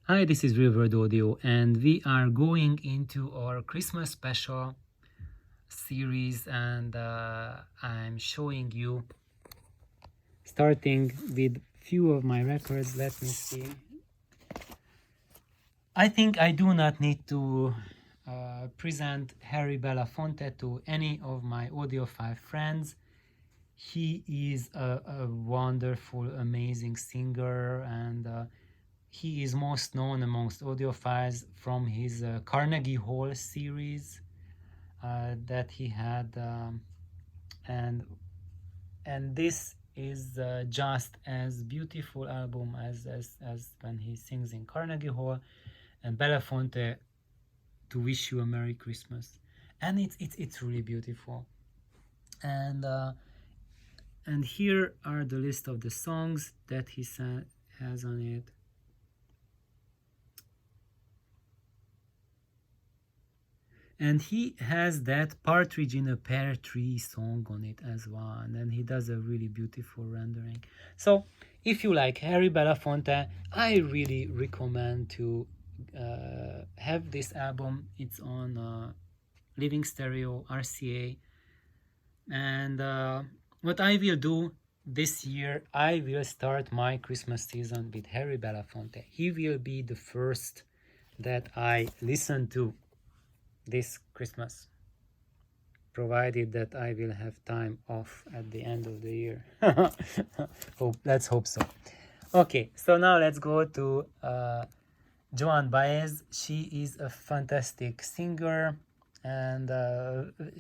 Hi, this is Real Audio, and we are going into our Christmas special series, and I'm showing you, starting with few of my records. Let me see. I think I do not need to present Harry Belafonte to any of my audiophile friends. He is a wonderful, amazing singer, and he is most known amongst audiophiles from his Carnegie Hall series that he had, and this is just as beautiful album as when he sings in Carnegie Hall and Belafonte, To Wish You a Merry Christmas, and it's really beautiful. And here are the list of the songs that he has on it. And he has that Partridge in a Pear Tree song on it as well, and then he does a really beautiful rendering. So if you like Harry Belafonte, I really recommend to have this album. It's on Living Stereo RCA. And what I will do this year, I will start my Christmas season with Harry Belafonte. He will be the first that I listen to this Christmas, provided that I will have time off at the end of the year. Let's hope so. Okay, so now let's go to Joan Baez. She is a fantastic singer, and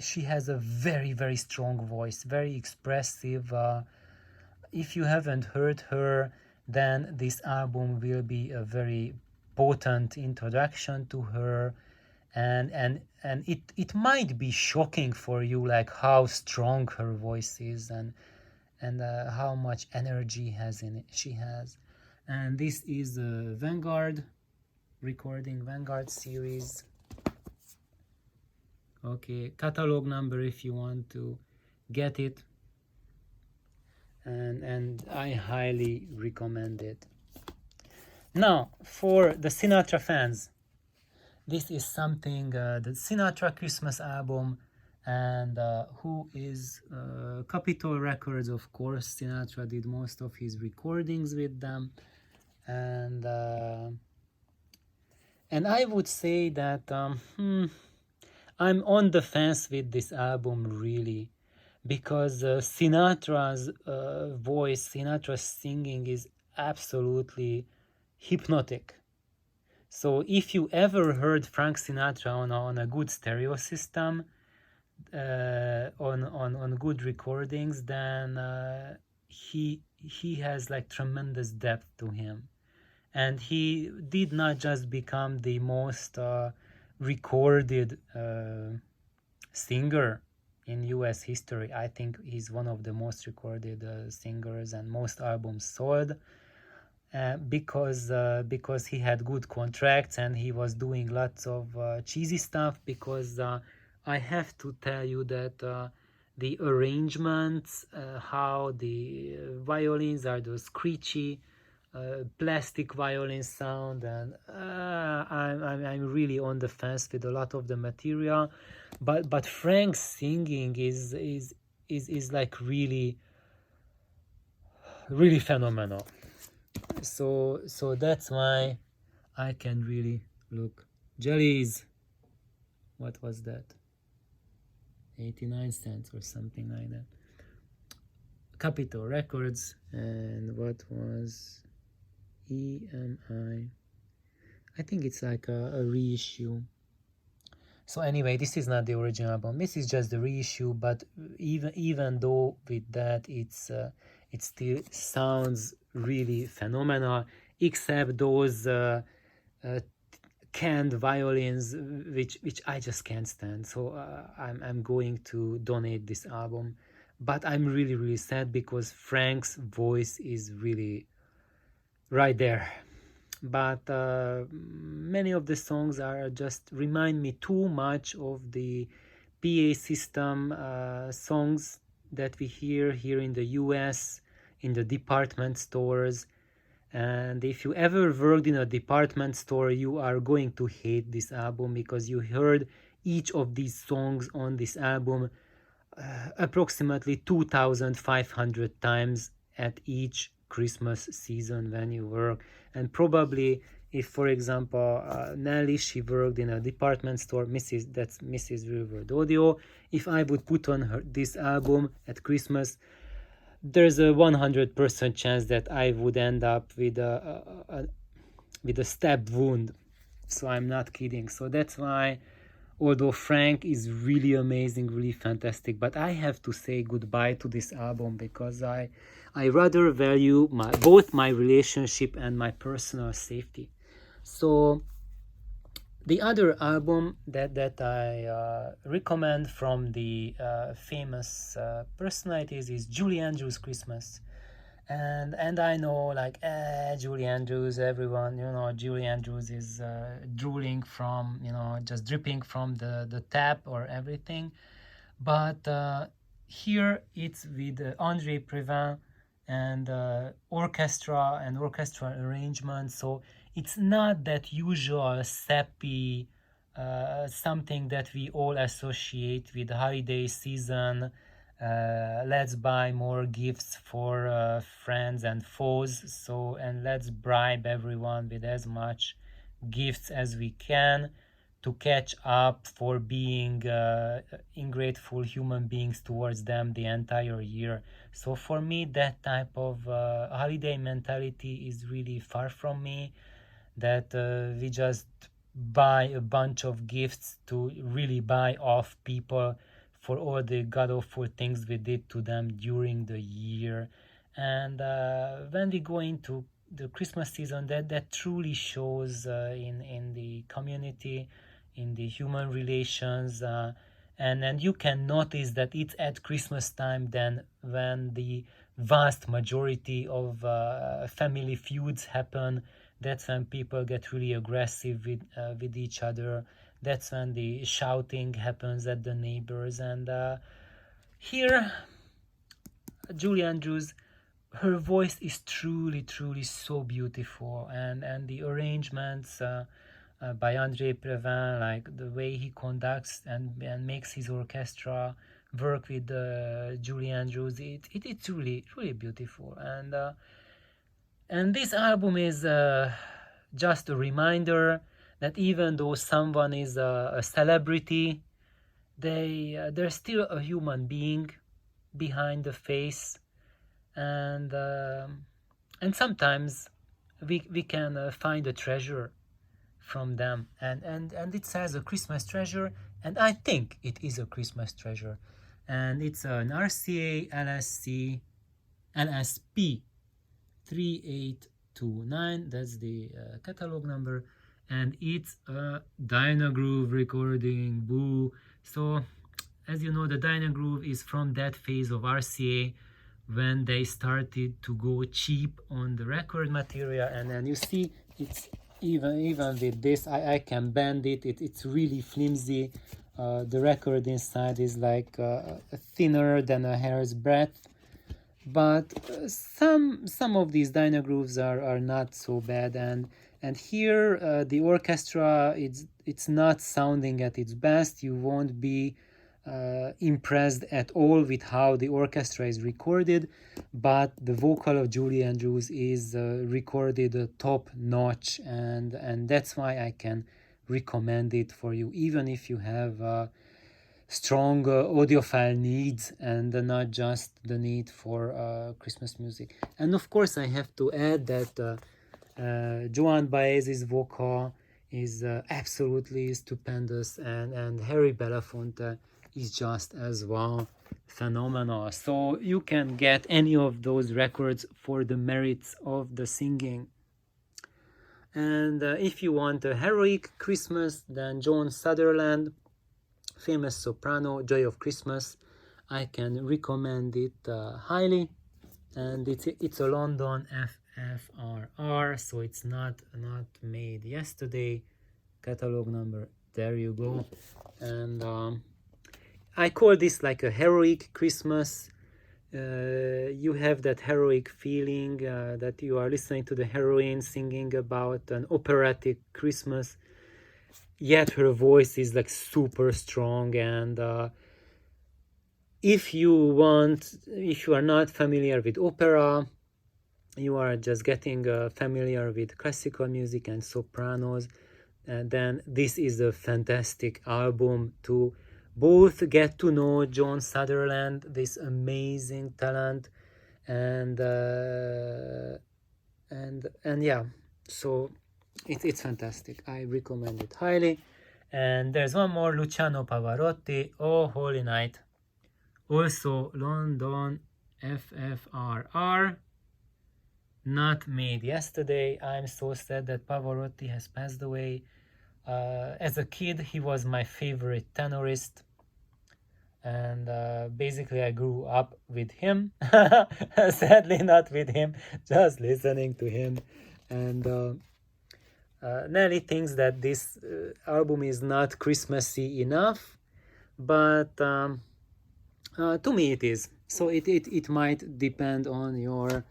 she has a very strong voice, very expressive. If you haven't heard her, then this album will be a very potent introduction to her, and it might be shocking for you, like how strong her voice is, and how much energy she has. And this is a Vanguard recording, Vanguard series. Okay, catalog number if you want to get it, and I highly recommend it. Now, for the Sinatra fans, this is something, the Sinatra Christmas album, and who is Capitol Records, of course. Sinatra did most of his recordings with them, and I would say that I'm on the fence with this album, really, because Sinatra's voice, Sinatra's singing is absolutely hypnotic. So if you ever heard Frank Sinatra on a good stereo system, on good recordings, then he has like tremendous depth to him, and he did not just become the most recorded singer in US history. I think he's one of the most recorded singers and most albums sold, because he had good contracts and he was doing lots of cheesy stuff. Because I have to tell you that the arrangements, how the violins are those screechy plastic violin sound, and I'm really on the fence with a lot of the material, but Frank's singing is like really phenomenal. So that's why I can really look. Jellies, what was that? 89 cents or something like that. Capitol Records, and what was EMI? I think it's like a reissue. So anyway, this is not the original album. This is just the reissue. But even though with that, it still sounds really phenomenal, except those canned violins, which I just can't stand. So I'm going to donate this album. But I'm really sad, because Frank's voice is really right there. But many of the songs are just remind me too much of the PA system songs that we hear here in the US in the department stores, And if you ever worked in a department store, you are going to hate this album, because you heard each of these songs on this album approximately 2,500 times at each Christmas season when you work. And probably if, for example, Nelly, she worked in a department store, that's Mrs. Rearward Audio, if I would put on this album at Christmas, there's a 100% chance that I would end up with a stab wound. So I'm not kidding. So that's why, although Frank is really amazing, really fantastic, but I have to say goodbye to this album, because I rather value both my relationship and my personal safety. So the other album that I recommend from the famous personalities is Julie Andrews' Christmas. And I know, like, Julie Andrews, everyone, Julie Andrews is drooling from, just dripping from the tap or everything. But here it's with Andre Previn and orchestra and orchestral arrangement. So it's not that usual sappy something that we all associate with holiday season. Let's buy more gifts for friends and foes, and let's bribe everyone with as much gifts as we can to catch up for being ungrateful human beings towards them the entire year. So for me, that type of holiday mentality is really far from me, that we just buy a bunch of gifts to really buy off people for all the god-awful things we did to them during the year. And when we go into the Christmas season, that truly shows in the community, in the human relations, and you can notice that it's at Christmas time then when the vast majority of family feuds happen. That's when people get really aggressive with each other. That's when the shouting happens at the neighbors. And here, Julie Andrews, her voice is truly, truly so beautiful, and the arrangements by Andre Previn, like the way he conducts and makes his orchestra work with Julie Andrews, it's really, really beautiful. And this album is just a reminder that even though someone is a celebrity, they're still a human being behind the face, and sometimes we can find a treasure from them, and it says a Christmas treasure, and I think it is a Christmas treasure, and it's an RCA LSP 3829, that's the catalog number, and it's a Dynagroove recording. Boo. So as you know, the Dynagroove is from that phase of RCA when they started to go cheap on the record material, and then you see it's even with this I can bend it. It's really flimsy. The record inside is like thinner than a hair's breadth, but some of these Dynagrooves are not so bad, and here the orchestra, it's not sounding at its best. You won't be impressed at all with how the orchestra is recorded, but the vocal of Julie Andrews is recorded top notch, and that's why I can recommend it for you, even if you have strong audiophile needs and not just the need for Christmas music. And of course I have to add that Joan Baez's vocal is absolutely stupendous, and Harry Belafonte is just as well phenomenal. So you can get any of those records for the merits of the singing. And if you want a heroic Christmas, then Joan Sutherland, famous soprano, Joy of Christmas, I can recommend it highly. And it's a London FFRR, so it's not made yesterday. Catalog number, there you go. And I call this like a heroic Christmas. you have that heroic feeling that you are listening to the heroine singing about an operatic Christmas, yet her voice is like super strong. And if you are not familiar with opera, you are just getting familiar with classical music and sopranos, and then this is a fantastic album to both get to know John Sutherland, this amazing talent, and yeah, so it's fantastic. I recommend it highly. And there's one more, Luciano Pavarotti, Oh Holy Night, also London FFRR, not made yesterday. I'm so sad that Pavarotti has passed away. As a kid, he was my favorite tenorist, and basically I grew up with him. Sadly, not with him, just listening to him. And Nelly thinks that this album is not Christmassy enough, but to me it is. So it might depend on your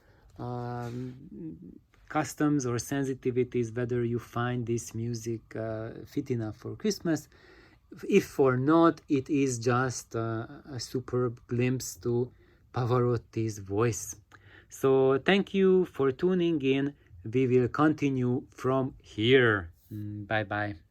customs or sensitivities, whether you find this music fit enough for Christmas. If for not, it is just a superb glimpse to Pavarotti's voice. So thank you for tuning in. We will continue from here. Bye bye.